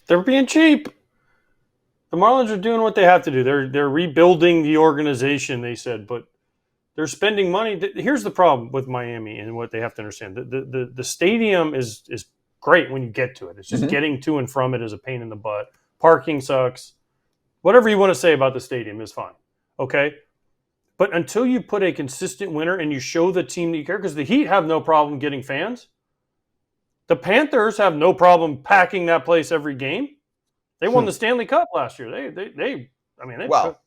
They're being cheap. The Marlins are doing what they have to do. They're rebuilding the organization, they said, but they're spending money. Here's the problem with Miami and what they have to understand. The stadium is great when you get to it. It's just getting to and from it is a pain in the butt. Parking sucks. Whatever you want to say about the stadium is fine. Okay? But until you put a consistent winner and you show the team that you care, because the Heat have no problem getting fans. The Panthers have no problem packing that place every game. They won the Stanley Cup last year. They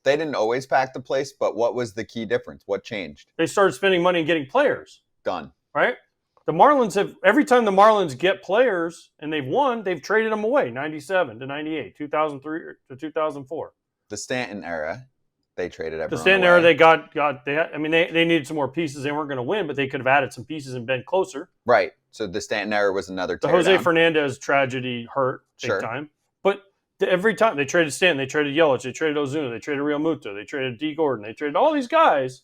didn't always pack the place, but what was the key difference? What changed? They started spending money and getting players. Done. Right? The Marlins have, every time the Marlins get players and they've won, they've traded them away. 97 to 98, 2003 to 2004. The Stanton era, they traded everyone The Stanton away. era, they needed some more pieces. They weren't going to win, but they could have added some pieces and been closer. Right. So the Stanton era was another The Jose Fernandez tragedy hurt big time. But every time they traded Stanton, they traded Yelich, they traded Ozuna, they traded Real Muto, they traded D. Gordon, they traded all these guys.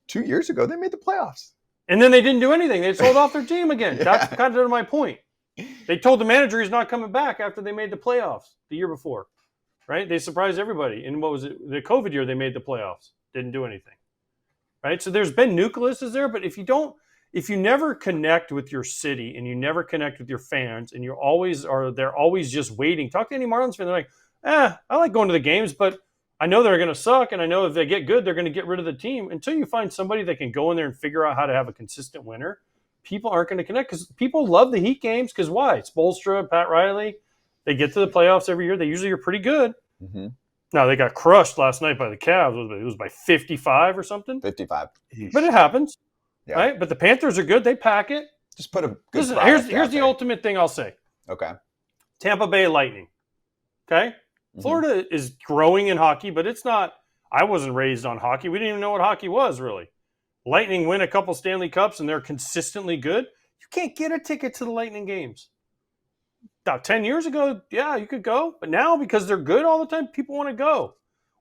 2 years ago, they made the playoffs. And then they didn't do anything. They sold off their team again. That's kind of my point. They told the manager he's not coming back after they made the playoffs the year before. Right? They surprised everybody. And what was it? The COVID year, they made the playoffs. Didn't do anything. Right? So there's been nucleuses there, but if you never connect with your city and you never connect with your fans and they're always just waiting. Talk to any Marlins fan, they're like, I like going to the games, but I know they're going to suck, and I know if they get good, they're going to get rid of the team. Until you find somebody that can go in there and figure out how to have a consistent winner, people aren't going to connect because people love the Heat games because why? It's Spoelstra, Pat Riley. They get to the playoffs every year. They usually are pretty good. Mm-hmm. Now, they got crushed last night by the Cavs. It was by 55 or something. 55. But it happens. Yeah. Right? But the Panthers are good. They pack it. Just put a good Listen, here's the ultimate thing I'll say. Okay. Tampa Bay Lightning. Okay? Florida is growing in hockey, but it's not – I wasn't raised on hockey. We didn't even know what hockey was, really. Lightning win a couple Stanley Cups, and they're consistently good. You can't get a ticket to the Lightning games. Now, 10 years ago, yeah, you could go. But now, because they're good all the time, people want to go.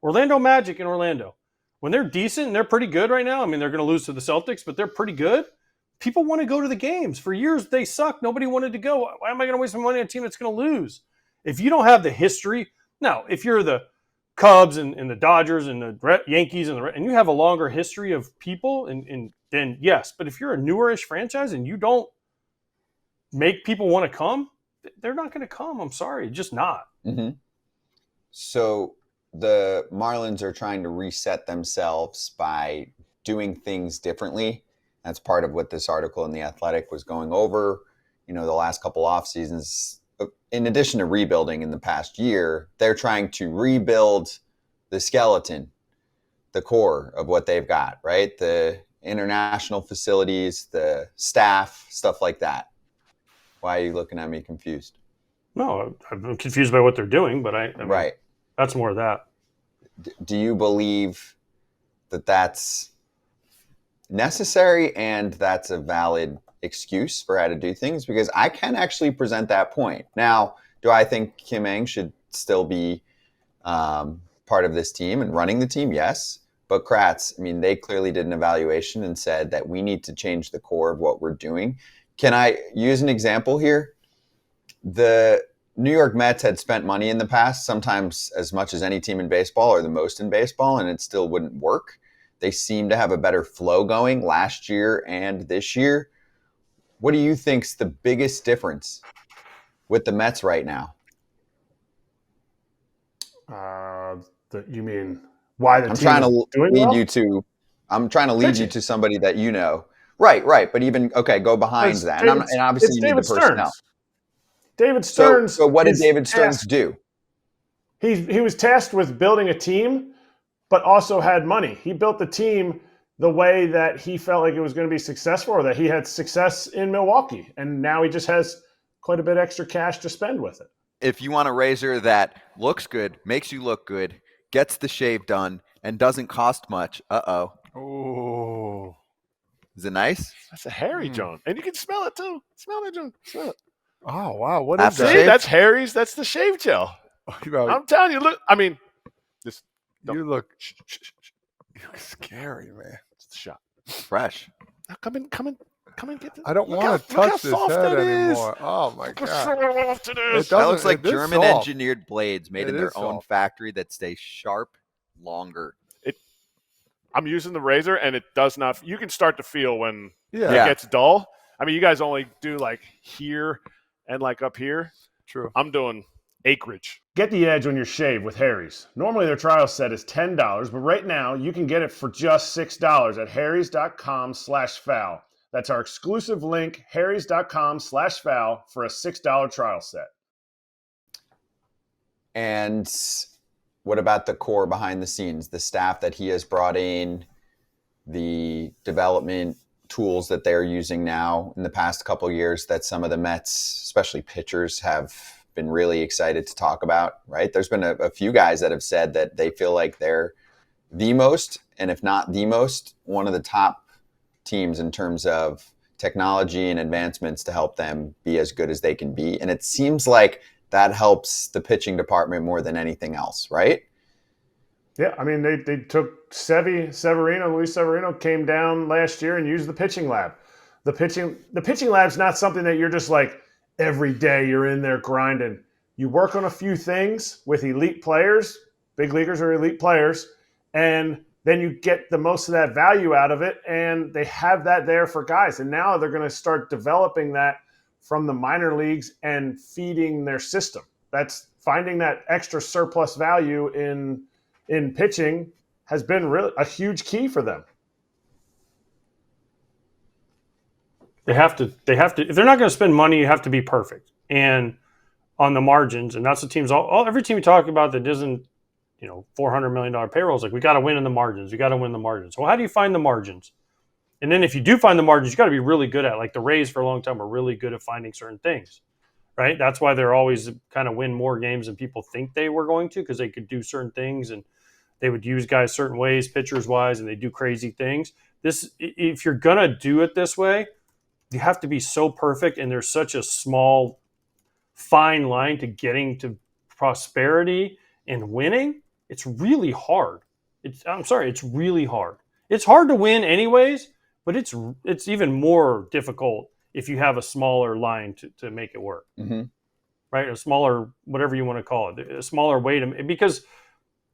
Orlando Magic in Orlando. When they're decent and they're pretty good right now, I mean, they're going to lose to the Celtics, but they're pretty good. People want to go to the games. For years, they sucked. Nobody wanted to go. Why am I going to waste my money on a team that's going to lose? If you don't have the history – now, if you're the Cubs and the Dodgers and the Yankees and you have a longer history of people, and then yes. But if you're a newerish franchise and you don't make people want to come, they're not going to come. I'm sorry, just not. Mm-hmm. So the Marlins are trying to reset themselves by doing things differently. That's part of what this article in The Athletic was going over. The last couple off seasons. In addition to rebuilding in the past year, they're trying to rebuild the skeleton, the core of what they've got, right? The international facilities, the staff, stuff like that. Why are you looking at me confused? No, I'm confused by what they're doing, but I mean, right. That's more of that. Do you believe that that's necessary and that's a valid excuse for how to do things? Because I can actually present that point. Now, do I think Kim Ng should still be part of this team and running the team? Yes. But Kratz, they clearly did an evaluation and said that we need to change the core of what we're doing. Can I use an example here? The New York Mets had spent money in the past, sometimes as much as any team in baseball or the most in baseball, and it still wouldn't work. They seem to have a better flow going last year and this year. What do you think's the biggest difference with the Mets right now? You mean why the I'm team trying is to doing lead well? you to. I'm trying to lead you to somebody that you know. Right. But even go behind that, and obviously you need the personnel. David Stearns. So what did David Stearns do? He was tasked with building a team, but also had money. He built the team the way that he felt like it was going to be successful, or that he had success in Milwaukee, and now he just has quite a bit extra cash to spend with it. If you want a razor that looks good, makes you look good, gets the shave done, and doesn't cost much, Oh. Is it nice? That's a hairy John. And you can smell it too. Smell it, John. Smell it. Oh, wow. What After is that? shave? See, that's Harry's. That's the shave gel. I'm telling you, look. You look scary, man. It's the shot. Fresh. Now come in. Come and get this. I don't Look want to how touch this soft head that is. anymore. Oh my Look how god! soft it It is. That looks doesn't- like it is German soft. engineered blades made It in their is own soft. factory that stay sharp longer. I'm using the razor, and it does not. You can start to feel when Yeah, it gets dull. I mean, you guys only do like here and like up here. true. I'm doing acreage. Get the edge on your shave with Harry's. Normally their trial set is $10, but right now you can get it for just $6 at harrys.com/foul. That's our exclusive link, harrys.com/foul for a $6 trial set. And what about the core behind the scenes, the staff that he has brought in, the development tools that they're using now in the past couple of years that some of the Mets, especially pitchers, have been really excited to talk about, right? There's been a few guys that have said that they feel like they're the most, and if not the most, one of the top teams in terms of technology and advancements to help them be as good as they can be. And it seems like that helps the pitching department more than anything else, right? Yeah, I mean, they took Luis Severino came down last year and used the pitching lab. The pitching lab's not something that you're just like every day you're in there grinding. You work on a few things with elite players, big leaguers are elite players, and then you get the most of that value out of it, and they have that there for guys. And now they're going to start developing that from the minor leagues and feeding their system. That's finding that extra surplus value in pitching has been really a huge key for them. They have to. If they're not going to spend money, you have to be perfect and on the margins. And that's the teams. Every team we talk about that isn't, $400 million payroll is like, we got to win in the margins. We got to win the margins. Well, how do you find the margins? And then if you do find the margins, you got to be really good at. Like the Rays for a long time are really good at finding certain things, right? That's why they're always kind of win more games than people think they were going to, because they could do certain things and they would use guys certain ways, pitchers wise, and they do crazy things. If you're gonna do it this way, you have to be so perfect, and there's such a small, fine line to getting to prosperity and winning. It's really hard. It's really hard. It's hard to win anyways, but it's even more difficult if you have a smaller line to make it work. Mm-hmm. Right? A smaller, whatever you want to call it, a smaller way to, because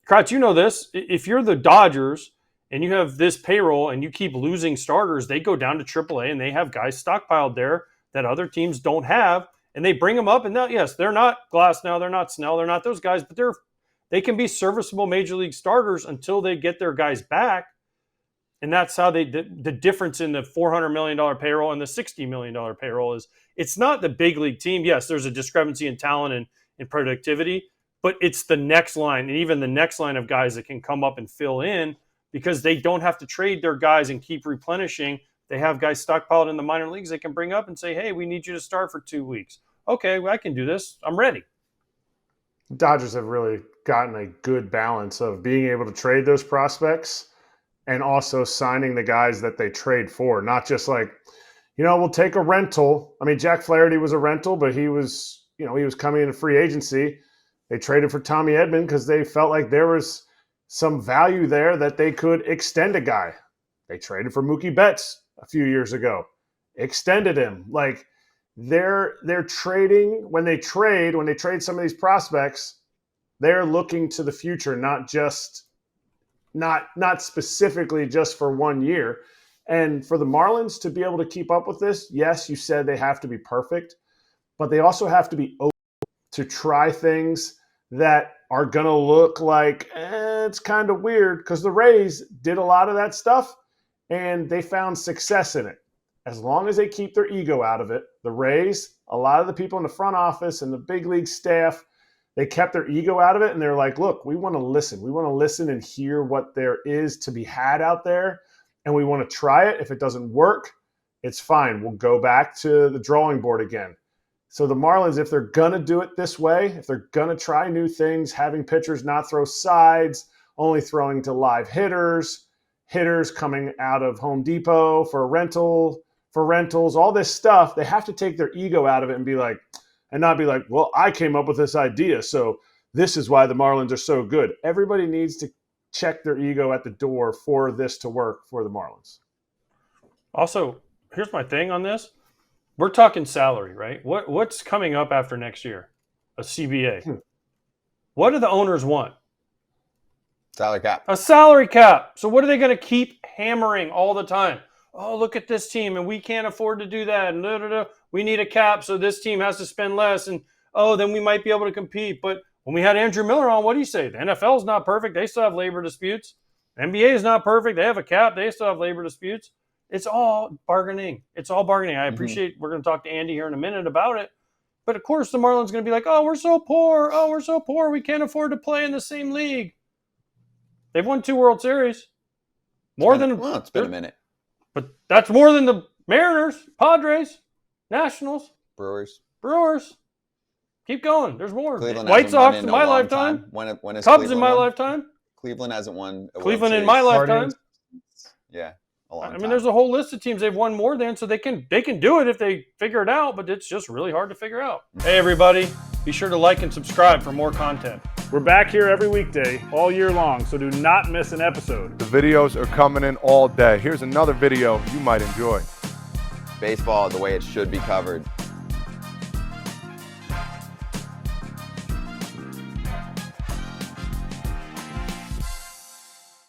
Kratz, you know this, if you're the Dodgers and you have this payroll and you keep losing starters, they go down to AAA and they have guys stockpiled there that other teams don't have, and they bring them up. And now, yes, they're not Glass now, they're not Snell, they're not those guys, but they can be serviceable major league starters until they get their guys back. And that's how the difference in the $400 million payroll and the $60 million payroll is, it's not the big league team. Yes, there's a discrepancy in talent and in productivity, but it's the next line, and even the next line of guys that can come up and fill in, because they don't have to trade their guys and keep replenishing. They have guys stockpiled in the minor leagues they can bring up and say, hey, we need you to start for 2 weeks. Okay, well, I can do this. I'm ready. Dodgers have really gotten a good balance of being able to trade those prospects and also signing the guys that they trade for. Not just like, we'll take a rental. I mean, Jack Flaherty was a rental, but he was coming into free agency. They traded for Tommy Edman because they felt like there was some value there that they could extend a guy. They traded for Mookie Betts a few years ago, extended him. Like they're trading when they trade some of these prospects, they're looking to the future, not specifically just for 1 year. And for the Marlins to be able to keep up with this, yes, you said they have to be perfect, but they also have to be open to try things that are going to look like it's kind of weird, because the Rays did a lot of that stuff and they found success in it. As long as they keep their ego out of it, the Rays, a lot of the people in the front office and the big league staff, they kept their ego out of it, and they're like, look, we want to listen. We want to listen and hear what there is to be had out there, and we want to try it. If it doesn't work, it's fine. We'll go back to the drawing board again. So the Marlins, if they're going to do it this way, if they're going to try new things, having pitchers not throw sides, only throwing to live hitters coming out of Home Depot for rentals, all this stuff, they have to take their ego out of it and not be like, well, I came up with this idea, so this is why the Marlins are so good. Everybody needs to check their ego at the door for this to work for the Marlins. Also, here's my thing on this. We're talking salary, right? What's coming up after next year? A CBA. What do the owners want? Salary cap. A salary cap. So what are they going to keep hammering all the time? Oh, look at this team, and we can't afford to do that. And we need a cap, so this team has to spend less. And then we might be able to compete. But when we had Andrew Miller on, what do you say? The NFL is not perfect. They still have labor disputes. NBA is not perfect. They have a cap. They still have labor disputes. It's all bargaining. It's all bargaining. I appreciate we're going to talk to Andy here in a minute about it. But, of course, the Marlins are going to be like, oh, we're so poor. Oh, we're so poor. We can't afford to play in the same league. They've won 2 World Series. It's been a minute. But that's more than the Mariners, Padres, Nationals, Brewers. Keep going. There's more. Cleveland White hasn't won Sox in a my long lifetime. time. When has Cubs Cleveland in my won? lifetime. Cleveland hasn't won a World Cleveland in Series. my lifetime. Guardians. Yeah, a long I time. mean, there's a whole list of teams they've won more than, so they can do it if they figure it out, but it's just really hard to figure out. Hey, everybody. Be sure to like and subscribe for more content. We're back here every weekday, all year long, so do not miss an episode. The videos are coming in all day. Here's another video you might enjoy. Baseball the way it should be covered.